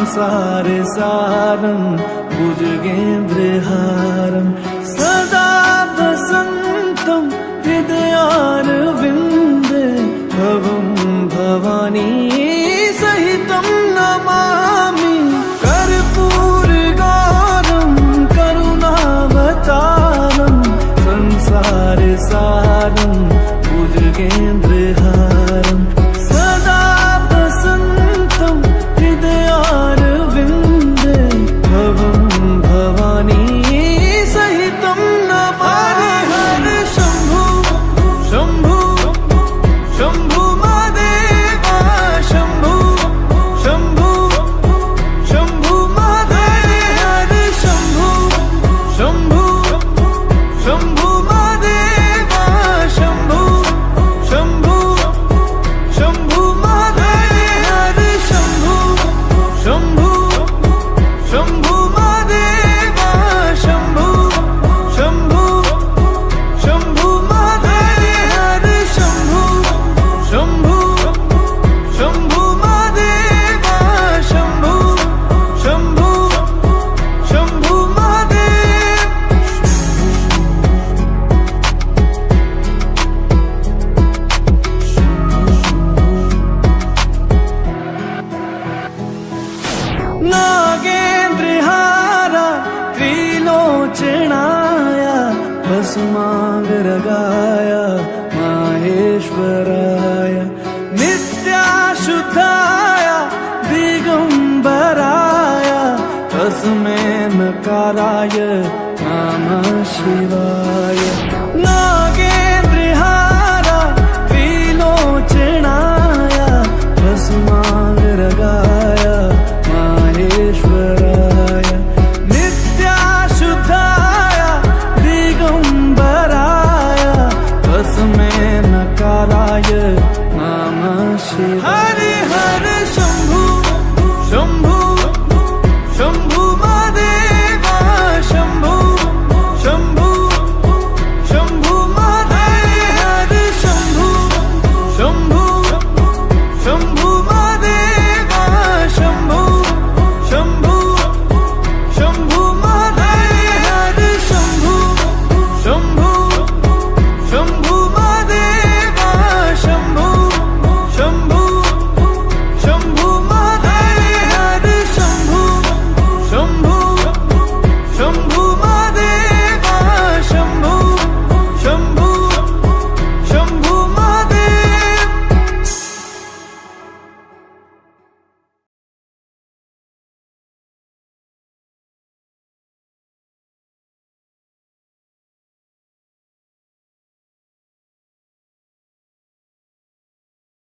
संसार सारं भुजगेन्द्रहारं सदा वसन्तं हृदयारविन्दे भवं भवानी सहितं नमामि कर्पूरगौरं करुणावतारं संसार सारं भुजगेन्द्रहारं सदा वसन्तं हृदयारविन्दे भवं भवानी सहितं नमामि हर शम्भु शम्भु शम्भु महादेव शम्भु शम्भु शम्भु महादेव हर शम्भु शम्भु शम्भु महादेव शम्भु शम्भु शम्भु महादेव हर शम्भु शम्भु शम्भु महादेव शम्भु शम्भु शम्भु महादेव हर शम्भु शम्भु शम्भु महादेव शम्भु शम्भु शम्भु महादेव नागेन्द्रहार त्रिलोचनाय भस्मांगरगाय माहेश्वराय नित्याशुद्धाय दिगंबराय तस्मै नकाराय नमः शिवाय नागेन्द्रहार त्रिलोचनाय भस्मांगरगाय माहेश्वराय नित्याशुद्धाय दिगंबराय तस्मै नकाराय नमः शिवाय हरि